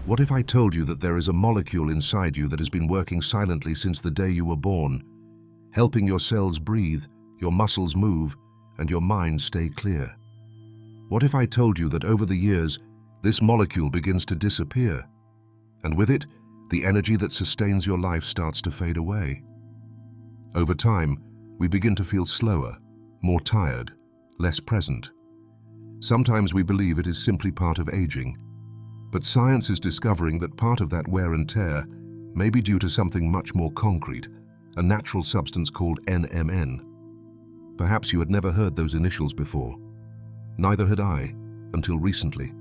What if I told you that there is a molecule inside you that has been working silently since the day you were born, helping your cells breathe, your muscles move, and your mind stay clear? What if I told you that over the years, this molecule begins to disappear, and with it, the energy that sustains your life starts to fade away? Over time, we begin to feel slower, more tired, less present. Sometimes we believe it is simply part of aging, but science is discovering that part of that wear and tear may be due to something much more concrete, a natural substance called NMN. Perhaps you had never heard those initials before. Neither had I, until recently.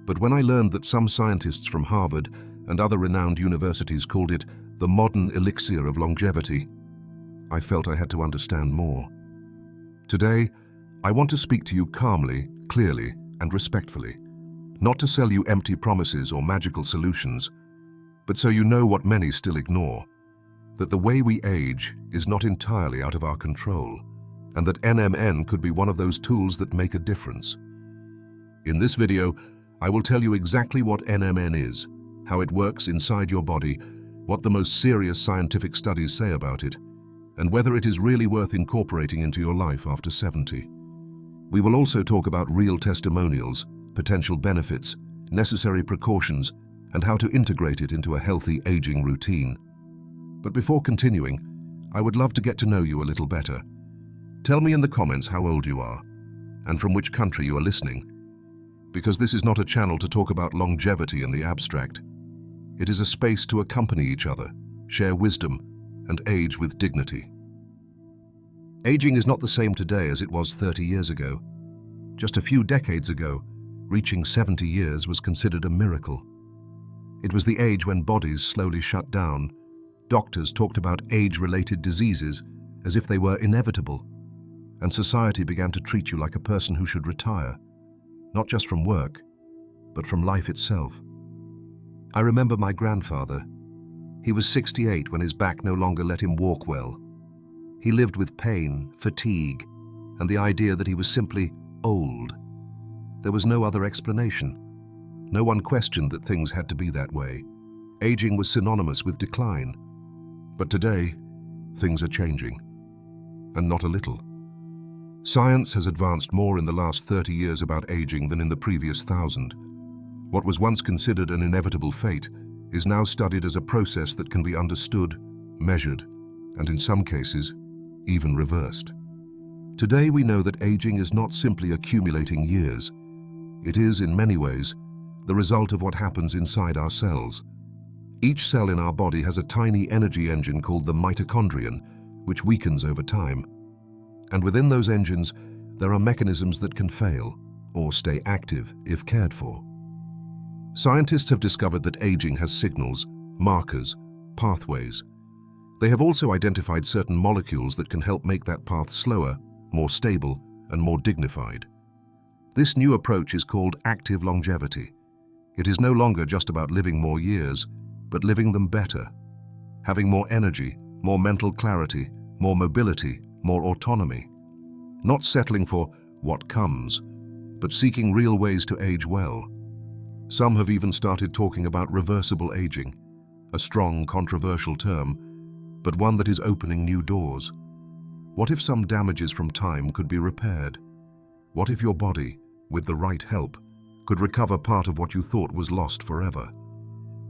But when I learned that some scientists from Harvard and other renowned universities called it the modern elixir of longevity, I felt I had to understand more. Today, I want to speak to you calmly, clearly, and respectfully. Not to sell you empty promises or magical solutions, but so you know what many still ignore, that the way we age is not entirely out of our control, and that NMN could be one of those tools that make a difference. In this video, I will tell you exactly what NMN is, how it works inside your body, what the most serious scientific studies say about it, and whether it is really worth incorporating into your life after 70. We will also talk about real testimonials, potential benefits, necessary precautions, and how to integrate it into a healthy aging routine. But before continuing, I would love to get to know you a little better. Tell me in the comments how old you are, and from which country you are listening. Because this is not a channel to talk about longevity in the abstract. It is a space to accompany each other, share wisdom, and age with dignity. Aging is not the same today as it was 30 years ago. Just a few decades ago, reaching 70 years was considered a miracle. It was the age when bodies slowly shut down. Doctors talked about age-related diseases as if they were inevitable, and society began to treat you like a person who should retire, not just from work, but from life itself. I remember my grandfather. He was 68 when his back no longer let him walk well. He lived with pain, fatigue, and the idea that he was simply old. There was no other explanation. No one questioned that things had to be that way. Aging was synonymous with decline. But today, things are changing. And not a little. Science has advanced more in the last 30 years about aging than in the previous 1,000. What was once considered an inevitable fate is now studied as a process that can be understood, measured, and in some cases, even reversed. Today we know that aging is not simply accumulating years. It is, in many ways, the result of what happens inside our cells. Each cell in our body has a tiny energy engine called the mitochondrion, which weakens over time. And within those engines, there are mechanisms that can fail or stay active if cared for. Scientists have discovered that aging has signals, markers, pathways. They have also identified certain molecules that can help make that path slower, more stable, and more dignified. This new approach is called active longevity. It is no longer just about living more years, but living them better. Having more energy, more mental clarity, more mobility, more autonomy. Not settling for what comes, but seeking real ways to age well. Some have even started talking about reversible aging, a strong, controversial term, but one that is opening new doors. What if some damages from time could be repaired? What if your body, with the right help, could recover part of what you thought was lost forever?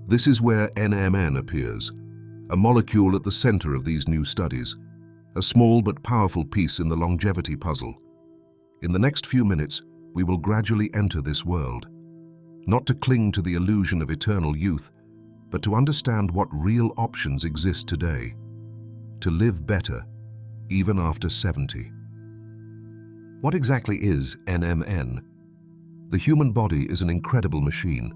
This is where NMN appears, a molecule at the center of these new studies, a small but powerful piece in the longevity puzzle. In the next few minutes, we will gradually enter this world, not to cling to the illusion of eternal youth, but to understand what real options exist today, to live better, even after 70. What exactly is NMN? The human body is an incredible machine.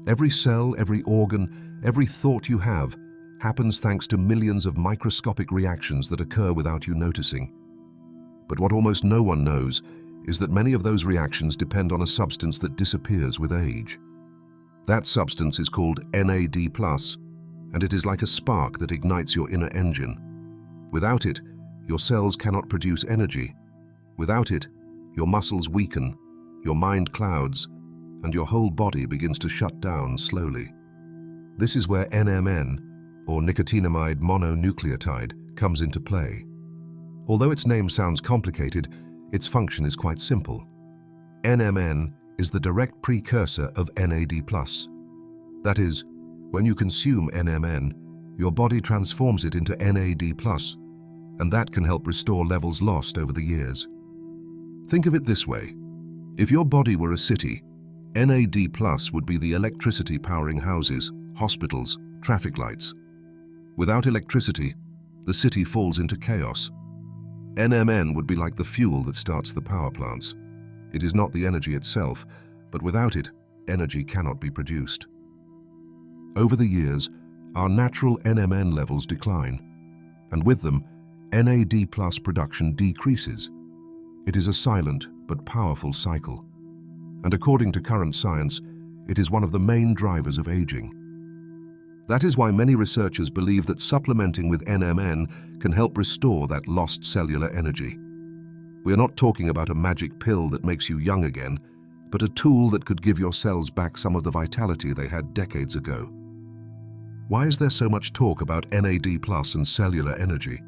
Every cell, every organ, every thought you have happens thanks to millions of microscopic reactions that occur without you noticing. But what almost no one knows is that many of those reactions depend on a substance that disappears with age. That substance is called NAD+, and it is like a spark that ignites your inner engine. Without it, your cells cannot produce energy. Without it, your muscles weaken, your mind clouds, and your whole body begins to shut down slowly. This is where NMN, or Nicotinamide Mononucleotide, comes into play. Although its name sounds complicated, its function is quite simple. NMN is the direct precursor of NAD+. That is, when you consume NMN, your body transforms it into NAD+, and that can help restore levels lost over the years. Think of it this way. If your body were a city, NAD+ would be the electricity powering houses, hospitals, traffic lights. Without electricity, the city falls into chaos. NMN would be like the fuel that starts the power plants. It is not the energy itself, but without it, energy cannot be produced. Over the years, our natural NMN levels decline, and with them, NAD+ production decreases. It is a silent but powerful cycle, and according to current science, it is one of the main drivers of aging. That is why many researchers believe that supplementing with NMN can help restore that lost cellular energy. We are not talking about a magic pill that makes you young again, but a tool that could give your cells back some of the vitality they had decades ago. Why is there so much talk about NAD+ and cellular energy?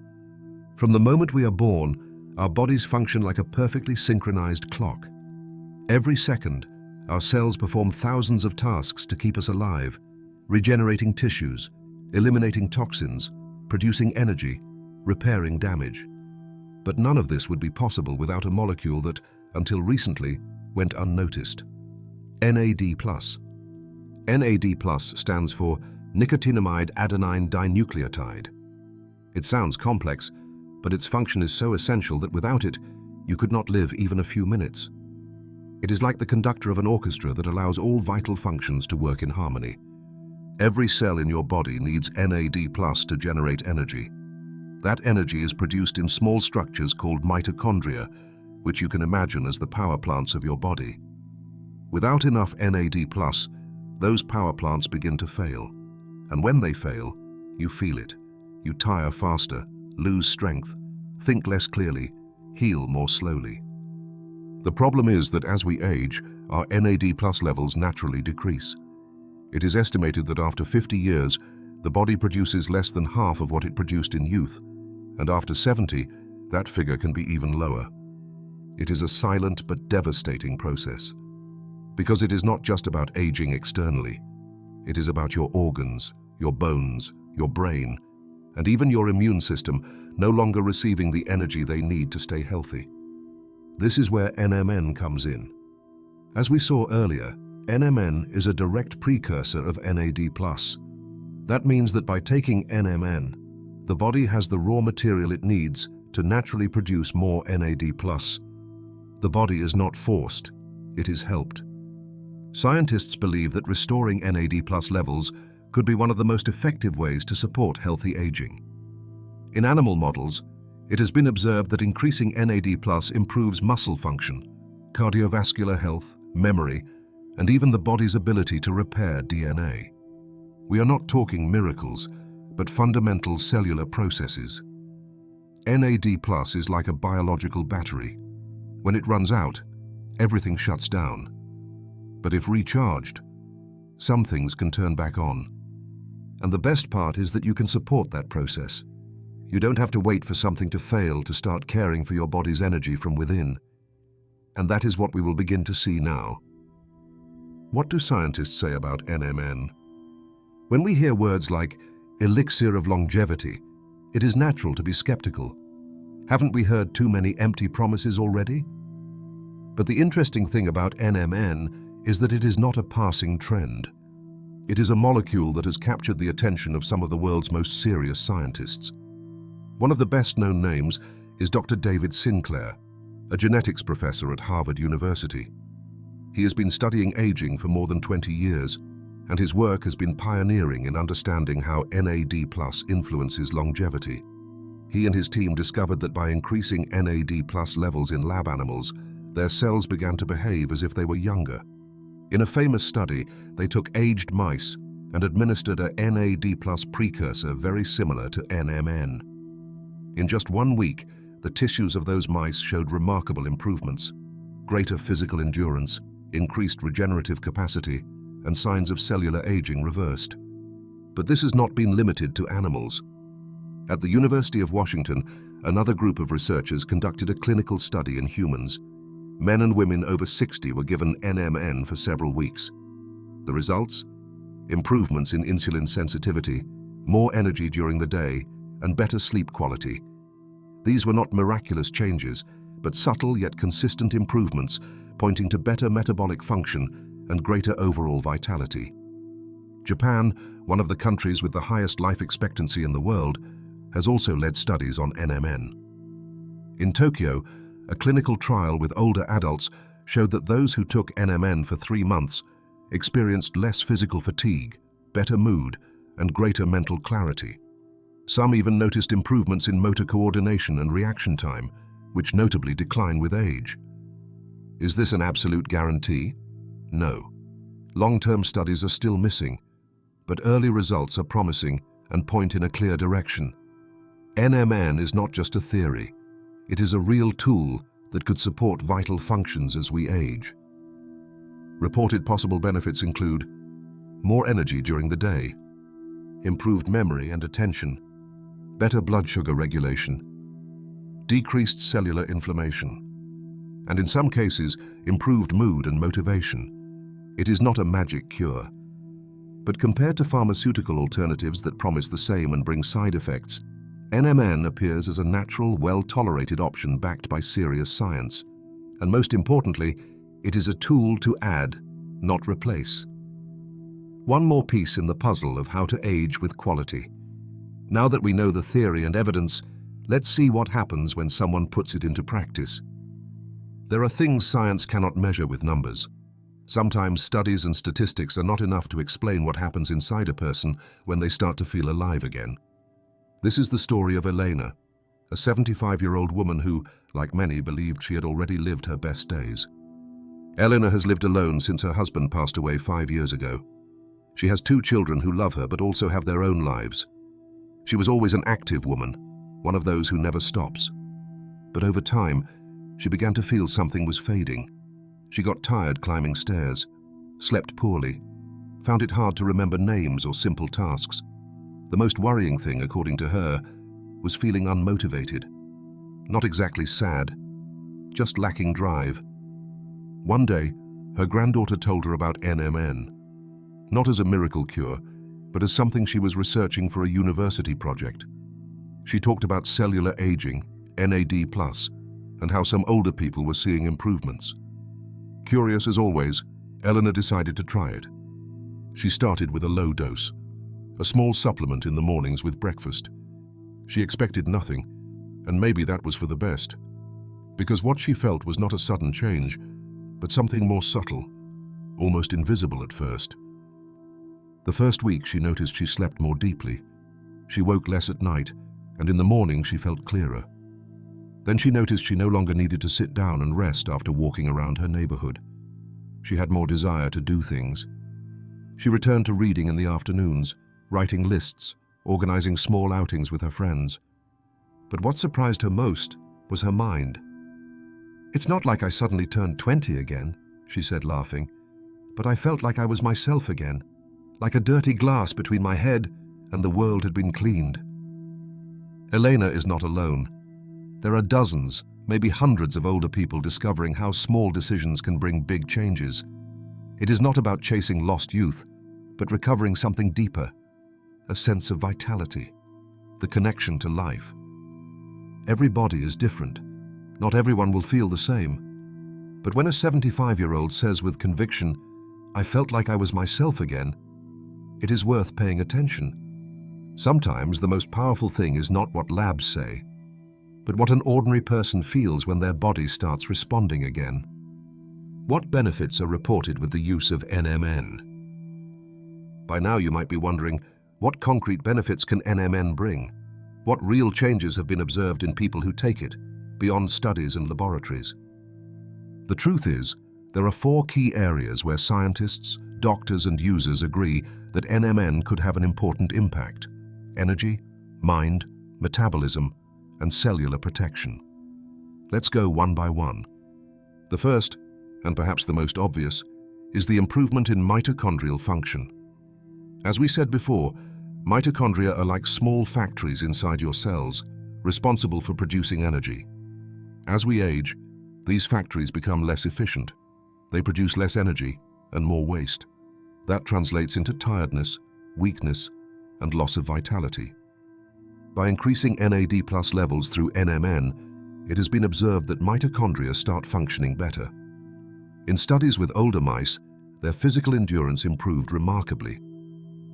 From the moment we are born, our bodies function like a perfectly synchronized clock. Every second, our cells perform thousands of tasks to keep us alive, regenerating tissues, eliminating toxins, producing energy, repairing damage. But none of this would be possible without a molecule that, until recently, went unnoticed. NAD+. NAD+ stands for Nicotinamide Adenine Dinucleotide. It sounds complex, but its function is so essential that without it, you could not live even a few minutes. It is like the conductor of an orchestra that allows all vital functions to work in harmony. Every cell in your body needs NAD+ to generate energy. That energy is produced in small structures called mitochondria, which you can imagine as the power plants of your body. Without enough NAD+, those power plants begin to fail. And when they fail, you feel it. You tire faster, lose strength, think less clearly, heal more slowly. The problem is that as we age, our NAD+ levels naturally decrease. It is estimated that after 50 years, the body produces less than half of what it produced in youth, and after 70, that figure can be even lower. It is a silent but devastating process, because it is not just about aging externally. It is about your organs, your bones, your brain, and even your immune system no longer receiving the energy they need to stay healthy. This is where NMN comes in. As we saw earlier, NMN is a direct precursor of NAD+. That means that by taking NMN, the body has the raw material it needs to naturally produce more NAD+. The body is not forced, it is helped. Scientists believe that restoring NAD+ levels could be one of the most effective ways to support healthy aging. In animal models, it has been observed that increasing NAD+ improves muscle function, cardiovascular health, memory, and even the body's ability to repair DNA. We are not talking miracles, but fundamental cellular processes. NAD+ is like a biological battery. When it runs out, everything shuts down. But if recharged, some things can turn back on. And the best part is that you can support that process. You don't have to wait for something to fail to start caring for your body's energy from within. And that is what we will begin to see now. What do scientists say about NMN? When we hear words like elixir of longevity, it is natural to be skeptical. Haven't we heard too many empty promises already? But the interesting thing about NMN is that it is not a passing trend. It is a molecule that has captured the attention of some of the world's most serious scientists. One of the best-known names is Dr. David Sinclair, a genetics professor at Harvard University. He has been studying aging for more than 20 years, and his work has been pioneering in understanding how NAD+ influences longevity. He and his team discovered that by increasing NAD+ levels in lab animals, their cells began to behave as if they were younger. In a famous study, they took aged mice and administered a NAD+ precursor very similar to NMN. In just 1 week, the tissues of those mice showed remarkable improvements: greater physical endurance, increased regenerative capacity, and signs of cellular aging reversed. But this has not been limited to animals. At the University of Washington, another group of researchers conducted a clinical study in humans. Men and women over 60 were given NMN for several weeks. The results? Improvements in insulin sensitivity, more energy during the day, and better sleep quality. These were not miraculous changes, but subtle yet consistent improvements pointing to better metabolic function and greater overall vitality. Japan, one of the countries with the highest life expectancy in the world, has also led studies on NMN. In Tokyo, a clinical trial with older adults showed that those who took NMN for 3 months experienced less physical fatigue, better mood, and greater mental clarity. Some even noticed improvements in motor coordination and reaction time, which notably decline with age. Is this an absolute guarantee? No. Long-term studies are still missing, but early results are promising and point in a clear direction. NMN is not just a theory. It is a real tool that could support vital functions as we age. Reported possible benefits include more energy during the day, improved memory and attention, better blood sugar regulation, decreased cellular inflammation, and in some cases, improved mood and motivation. It is not a magic cure. But compared to pharmaceutical alternatives that promise the same and bring side effects, NMN appears as a natural, well-tolerated option backed by serious science. And most importantly, it is a tool to add, not replace. One more piece in the puzzle of how to age with quality. Now that we know the theory and evidence, let's see what happens when someone puts it into practice. There are things science cannot measure with numbers. Sometimes studies and statistics are not enough to explain what happens inside a person when they start to feel alive again. This is the story of Elena, a 75-year-old woman who, like many, believed she had already lived her best days. Elena has lived alone since her husband passed away 5 years ago. She has 2 children who love her but also have their own lives. She was always an active woman, one of those who never stops. But over time, she began to feel something was fading. She got tired climbing stairs, slept poorly, found it hard to remember names or simple tasks. The most worrying thing, according to her, was feeling unmotivated. Not exactly sad, just lacking drive. One day, her granddaughter told her about NMN, not as a miracle cure, but as something she was researching for a university project. She talked about cellular aging, NAD+, and how some older people were seeing improvements. Curious as always, Elena decided to try it. She started with a low dose, a small supplement in the mornings with breakfast. She expected nothing, and maybe that was for the best, because what she felt was not a sudden change, but something more subtle, almost invisible at first. The first week she noticed she slept more deeply. She woke less at night, and in the morning she felt clearer. Then she noticed she no longer needed to sit down and rest after walking around her neighborhood. She had more desire to do things. She returned to reading in the afternoons, writing lists, organizing small outings with her friends. But what surprised her most was her mind. "It's not like I suddenly turned 20 again," she said, laughing, "but I felt like I was myself again, like a dirty glass between my head and the world had been cleaned." Elena is not alone. There are dozens, maybe hundreds of older people discovering how small decisions can bring big changes. It is not about chasing lost youth, but recovering something deeper, a sense of vitality, the connection to life. Every body is different. Not everyone will feel the same. But when a 75-year-old says with conviction, "I felt like I was myself again," it is worth paying attention. Sometimes the most powerful thing is not what labs say, but what an ordinary person feels when their body starts responding again. What benefits are reported with the use of NMN? By now you might be wondering, what concrete benefits can NMN bring? What real changes have been observed in people who take it, beyond studies and laboratories? The truth is, there are 4 key areas where scientists, doctors and users agree that NMN could have an important impact: energy, mind, metabolism, and cellular protection. Let's go one by one. The first, and perhaps the most obvious, is the improvement in mitochondrial function. As we said before, mitochondria are like small factories inside your cells, responsible for producing energy. As we age, these factories become less efficient. They produce less energy and more waste. That translates into tiredness, weakness, and loss of vitality. By increasing NAD+ levels through NMN, it has been observed that mitochondria start functioning better. In studies with older mice, their physical endurance improved remarkably.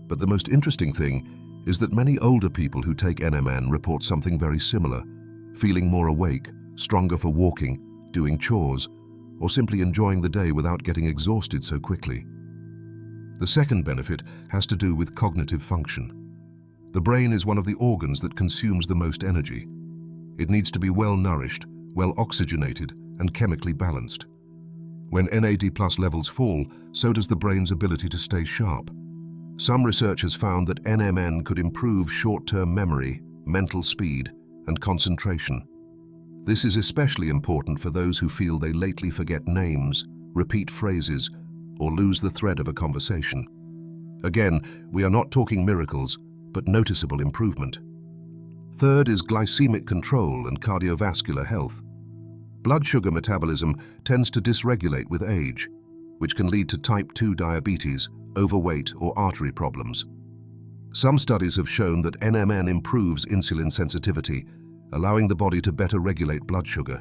But the most interesting thing is that many older people who take NMN report something very similar, feeling more awake, stronger for walking, doing chores, or simply enjoying the day without getting exhausted so quickly. The second benefit has to do with cognitive function. The brain is one of the organs that consumes the most energy. It needs to be well nourished, well oxygenated, and chemically balanced. When NAD+ levels fall, so does the brain's ability to stay sharp. Some research has found that NMN could improve short-term memory, mental speed, and concentration. This is especially important for those who feel they lately forget names, repeat phrases, or lose the thread of a conversation. Again, we are not talking miracles, but noticeable improvement. Third is glycemic control and cardiovascular health. Blood sugar metabolism tends to dysregulate with age, which can lead to type 2 diabetes, overweight, or artery problems. Some studies have shown that NMN improves insulin sensitivity, allowing the body to better regulate blood sugar.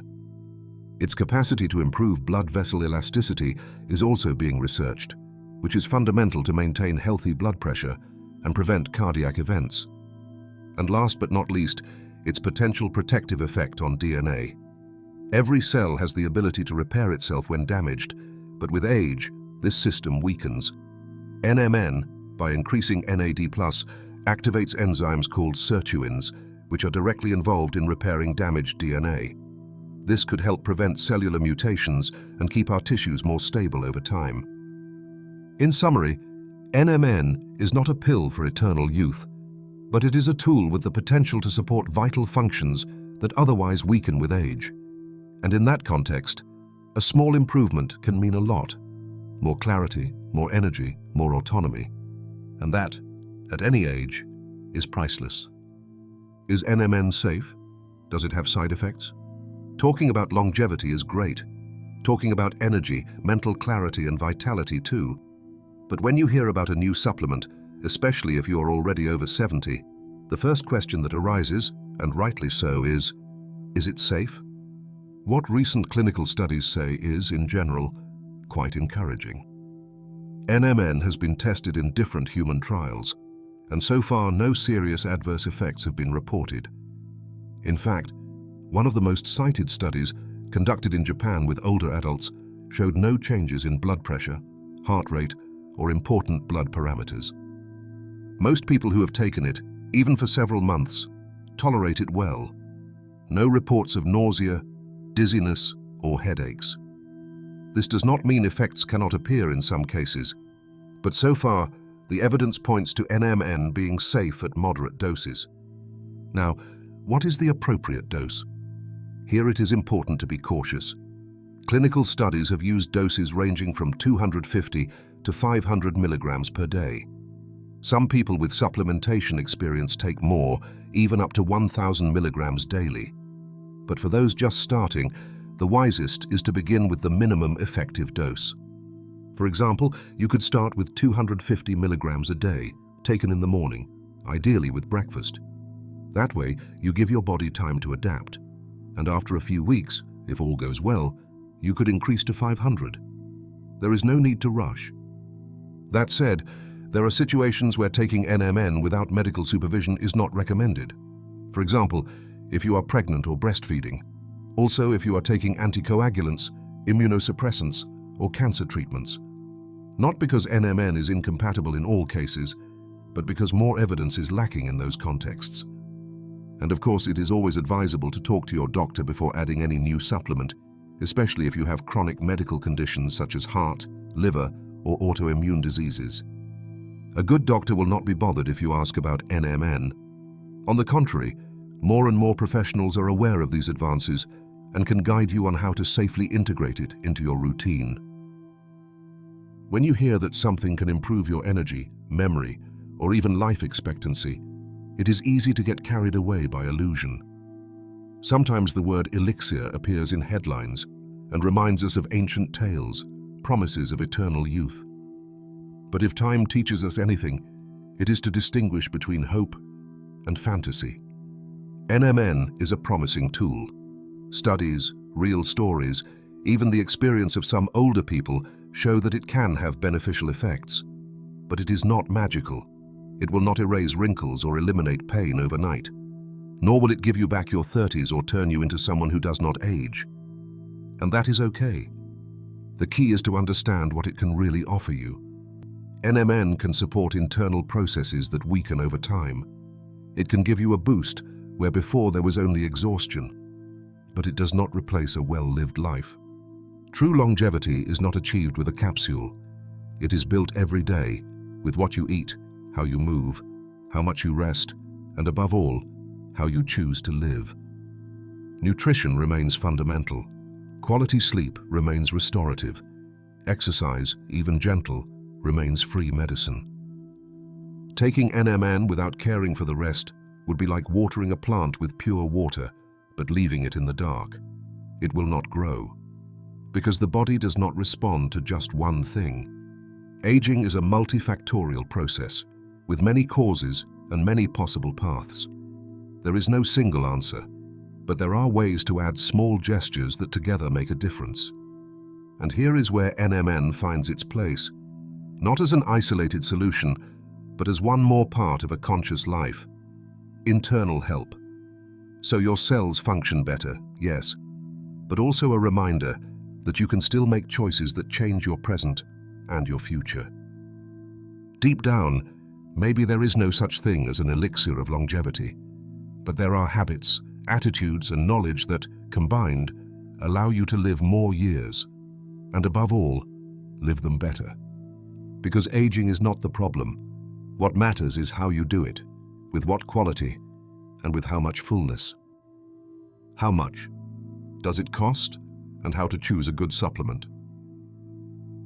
Its capacity to improve blood vessel elasticity is also being researched, which is fundamental to maintain healthy blood pressure and prevent cardiac events. And last but not least, its potential protective effect on DNA. Every cell has the ability to repair itself when damaged, but with age, this system weakens. NMN, by increasing NAD+, activates enzymes called sirtuins, which are directly involved in repairing damaged DNA. This could help prevent cellular mutations and keep our tissues more stable over time. In summary, NMN is not a pill for eternal youth, but it is a tool with the potential to support vital functions that otherwise weaken with age. And in that context, a small improvement can mean a lot. More clarity, more energy, more autonomy. And that, at any age, is priceless. Is NMN safe? Does it have side effects? Talking about longevity is great. Talking about energy, mental clarity, and vitality too. But when you hear about a new supplement, especially if you are already over 70, the first question that arises, and rightly so, is it safe? What recent clinical studies say is, in general, quite encouraging. NMN has been tested in different human trials, and so far no serious adverse effects have been reported. In fact, one of the most cited studies, conducted in Japan with older adults, showed no changes in blood pressure, heart rate, or important blood parameters. Most people who have taken it, even for several months, tolerate it well. No reports of nausea, dizziness, or headaches. This does not mean effects cannot appear in some cases, but so far, the evidence points to NMN being safe at moderate doses. Now, what is the appropriate dose? Here it is important to be cautious. Clinical studies have used doses ranging from 250 to 500 milligrams per day. Some people with supplementation experience take more, even up to 1,000 milligrams daily. But for those just starting, the wisest is to begin with the minimum effective dose. For example, you could start with 250 milligrams a day, taken in the morning, ideally with breakfast. That way, you give your body time to adapt. And after a few weeks, if all goes well, you could increase to 500. There is no need to rush. That said, there are situations where taking NMN without medical supervision is not recommended. For example, if you are pregnant or breastfeeding. Also, if you are taking anticoagulants, immunosuppressants, or cancer treatments. Not because NMN is incompatible in all cases, but because more evidence is lacking in those contexts. And of course, it is always advisable to talk to your doctor before adding any new supplement, especially if you have chronic medical conditions such as heart, liver, or autoimmune diseases. A good doctor will not be bothered if you ask about NMN. On the contrary, more and more professionals are aware of these advances and can guide you on how to safely integrate it into your routine. When you hear that something can improve your energy, memory, or even life expectancy, it is easy to get carried away by illusion. Sometimes the word elixir appears in headlines and reminds us of ancient tales, promises of eternal youth. But if time teaches us anything, it is to distinguish between hope and fantasy. NMN is a promising tool. Studies, real stories, even the experience of some older people show that it can have beneficial effects. But it is not magical. It will not erase wrinkles or eliminate pain overnight. Nor will it give you back your 30s or turn you into someone who does not age. And that is okay. The key is to understand what it can really offer you. NMN can support internal processes that weaken over time. It can give you a boost where before there was only exhaustion. But it does not replace a well-lived life. True longevity is not achieved with a capsule. It is built every day with what you eat, how you move, how much you rest, and above all, how you choose to live. Nutrition remains fundamental. Quality sleep remains restorative. Exercise, even gentle, remains free medicine. Taking NMN without caring for the rest would be like watering a plant with pure water, but leaving it in the dark. It will not grow, because the body does not respond to just one thing. Aging is a multifactorial process, with many causes and many possible paths. There is no single answer, but there are ways to add small gestures that together make a difference. And here is where NMN finds its place, not as an isolated solution, but as one more part of a conscious life. Internal help. So your cells function better, yes, but also a reminder that you can still make choices that change your present and your future. Deep down, maybe there is no such thing as an elixir of longevity, but there are habits, attitudes, and knowledge that, combined, allow you to live more years, and above all, live them better. Because aging is not the problem. What matters is how you do it, with what quality, and with how much fullness. How much? Does it cost? And how to choose a good supplement.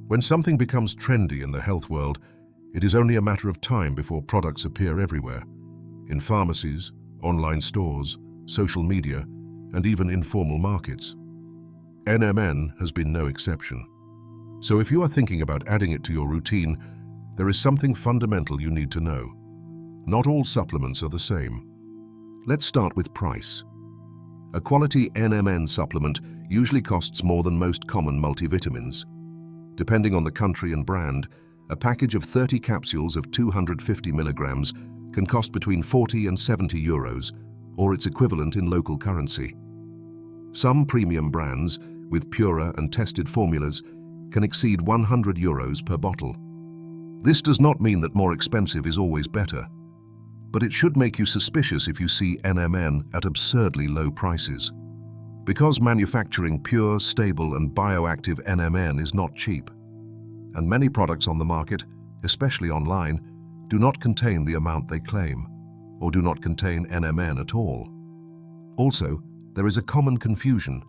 When something becomes trendy in the health world, it is only a matter of time before products appear everywhere, in pharmacies, online stores, social media, and even informal markets. NMN has been no exception. So if you are thinking about adding it to your routine, there is something fundamental you need to know. Not all supplements are the same. Let's start with price. A quality NMN supplement usually costs more than most common multivitamins. Depending on the country and brand, a package of 30 capsules of 250 milligrams can cost between 40 and 70 euros, or its equivalent in local currency. Some premium brands, with purer and tested formulas, can exceed 100 euros per bottle. This does not mean that more expensive is always better, but it should make you suspicious if you see NMN at absurdly low prices. Because manufacturing pure, stable, and bioactive NMN is not cheap, and many products on the market, especially online, do not contain the amount they claim, or do not contain NMN at all. Also, there is a common confusion.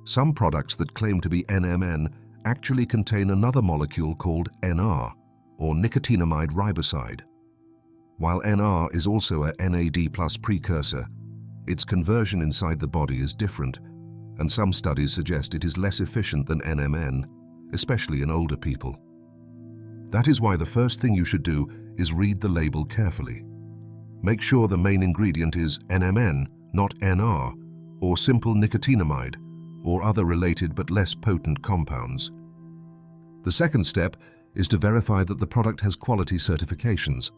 Some products that claim to be NMN actually contain another molecule called NR, or nicotinamide riboside. While NR is also a NAD+ precursor, its conversion inside the body is different, and some studies suggest it is less efficient than NMN, especially in older people. That is why the first thing you should do is read the label carefully. Make sure the main ingredient is NMN, not NR, or simple nicotinamide, or other related but less potent compounds. The second step is to verify that the product has quality certifications.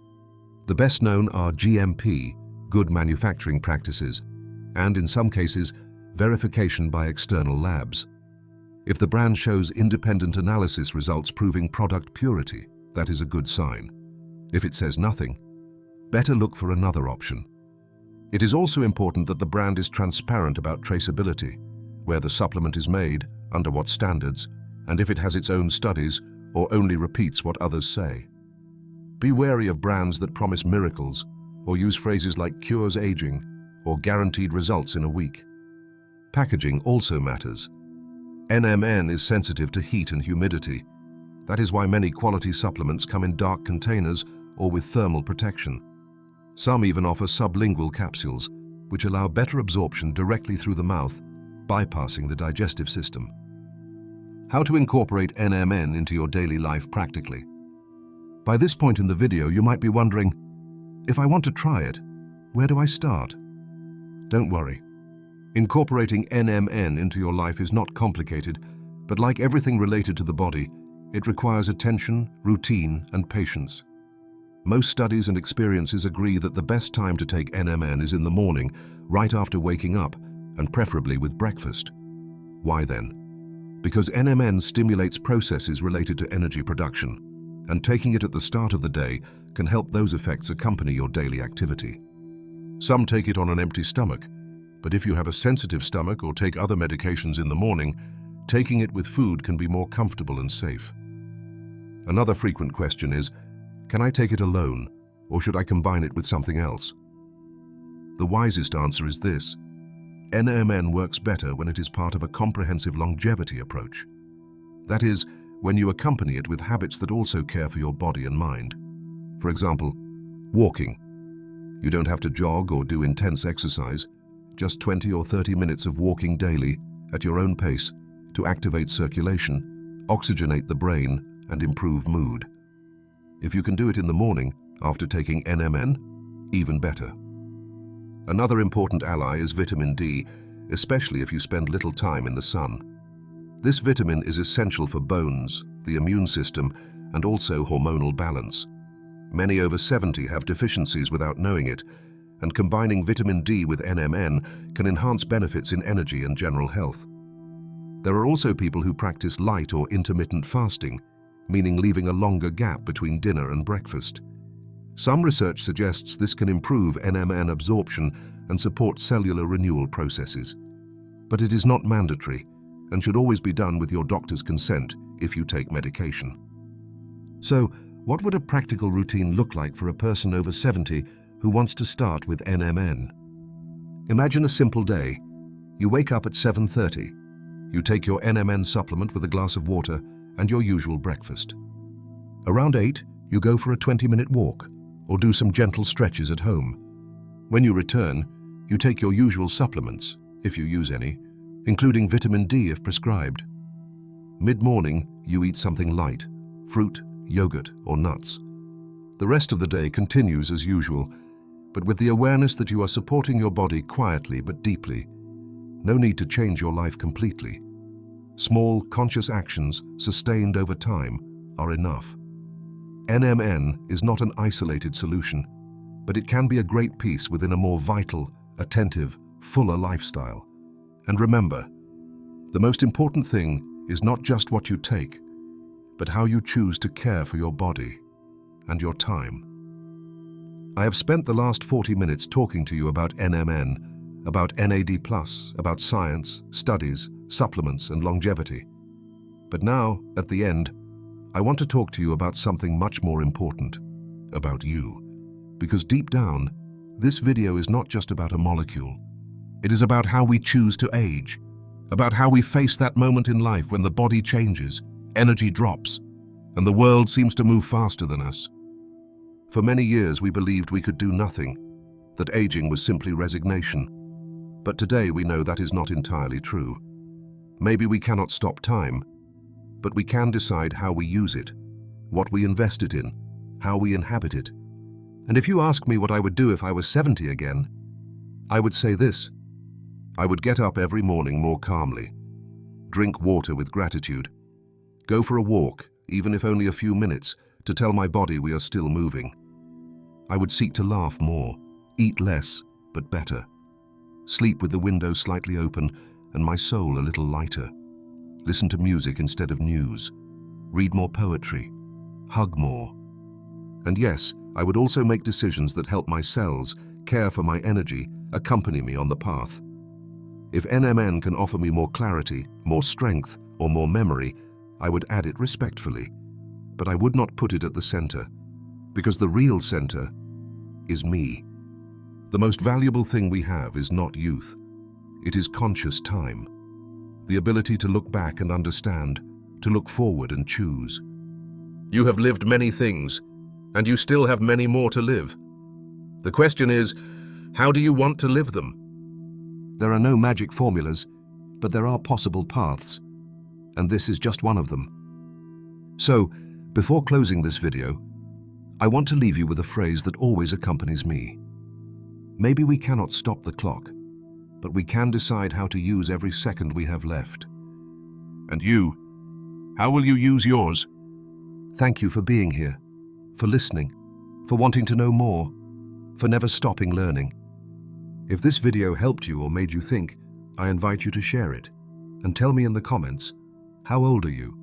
The best known are GMP, Good Manufacturing Practices, and in some cases, verification by external labs. If the brand shows independent analysis results proving product purity, that is a good sign. If it says nothing, better look for another option. It is also important that the brand is transparent about traceability, where the supplement is made, under what standards, and if it has its own studies or only repeats what others say. Be wary of brands that promise miracles or use phrases like cures aging or guaranteed results in a week. Packaging also matters. NMN is sensitive to heat and humidity. That is why many quality supplements come in dark containers or with thermal protection. Some even offer sublingual capsules, which allow better absorption directly through the mouth, bypassing the digestive system. How to incorporate NMN into your daily life practically. By this point in the video, you might be wondering, if I want to try it, where do I start? Don't worry. Incorporating NMN into your life is not complicated, but like everything related to the body, it requires attention, routine, and patience. Most studies and experiences agree that the best time to take NMN is in the morning, right after waking up, and preferably with breakfast. Why then? Because NMN stimulates processes related to energy production, and taking it at the start of the day can help those effects accompany your daily activity. Some take it on an empty stomach, but if you have a sensitive stomach or take other medications in the morning, taking it with food can be more comfortable and safe. Another frequent question is, can I take it alone, or should I combine it with something else? The wisest answer is this: NMN works better when it is part of a comprehensive longevity approach. That is, when you accompany it with habits that also care for your body and mind. For example, walking. You don't have to jog or do intense exercise, just 20 or 30 minutes of walking daily at your own pace to activate circulation, oxygenate the brain, and improve mood. If you can do it in the morning after taking NMN, even better. Another important ally is vitamin D, especially if you spend little time in the sun. This vitamin is essential for bones, the immune system, and also hormonal balance. Many over 70 have deficiencies without knowing it, and combining vitamin D with NMN can enhance benefits in energy and general health. There are also people who practice light or intermittent fasting, meaning leaving a longer gap between dinner and breakfast. Some research suggests this can improve NMN absorption and support cellular renewal processes. But it is not mandatory and should always be done with your doctor's consent if you take medication. So, what would a practical routine look like for a person over 70 who wants to start with NMN? Imagine a simple day. You wake up at 7:30. You take your NMN supplement with a glass of water and your usual breakfast. Around 8, you go for a 20-minute walk or do some gentle stretches at home. When you return, you take your usual supplements, if you use any, including vitamin D if prescribed. Mid-morning, you eat something light, fruit, yogurt, or nuts. The rest of the day continues as usual, but with the awareness that you are supporting your body quietly but deeply. No need to change your life completely. Small, conscious actions sustained over time are enough. NMN is not an isolated solution, but it can be a great piece within a more vital, attentive, fuller lifestyle. And remember, the most important thing is not just what you take, but how you choose to care for your body and your time. I have spent the last 40 minutes talking to you about NMN, about NAD+, about science, studies, supplements, and longevity. But now, at the end, I want to talk to you about something much more important, about you. Because deep down, this video is not just about a molecule. It is about how we choose to age, about how we face that moment in life when the body changes, energy drops, and the world seems to move faster than us. For many years we believed we could do nothing, that aging was simply resignation. But today we know that is not entirely true. Maybe we cannot stop time, but we can decide how we use it, what we invest it in, how we inhabit it. And if you ask me what I would do if I was 70 again, I would say this: I would get up every morning more calmly, drink water with gratitude, go for a walk, even if only a few minutes, to tell my body we are still moving. I would seek to laugh more, eat less, but better, sleep with the window slightly open and my soul a little lighter, listen to music instead of news, read more poetry, hug more. And yes, I would also make decisions that help my cells, care for my energy, accompany me on the path. If NMN can offer me more clarity, more strength, or more memory, I would add it respectfully. But I would not put it at the center, because the real center is me. The most valuable thing we have is not youth. It is conscious time. The ability to look back and understand, to look forward and choose. You have lived many things, and you still have many more to live. The question is, how do you want to live them? There are no magic formulas, but there are possible paths, and this is just one of them. So, before closing this video, I want to leave you with a phrase that always accompanies me. Maybe we cannot stop the clock, but we can decide how to use every second we have left. And you, how will you use yours? Thank you for being here, for listening, for wanting to know more, for never stopping learning. If this video helped you or made you think, I invite you to share it and tell me in the comments, how old are you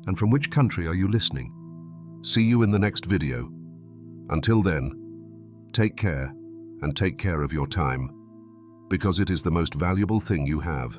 and from which country are you listening? See you in the next video. Until then, take care and take care of your time, because it is the most valuable thing you have.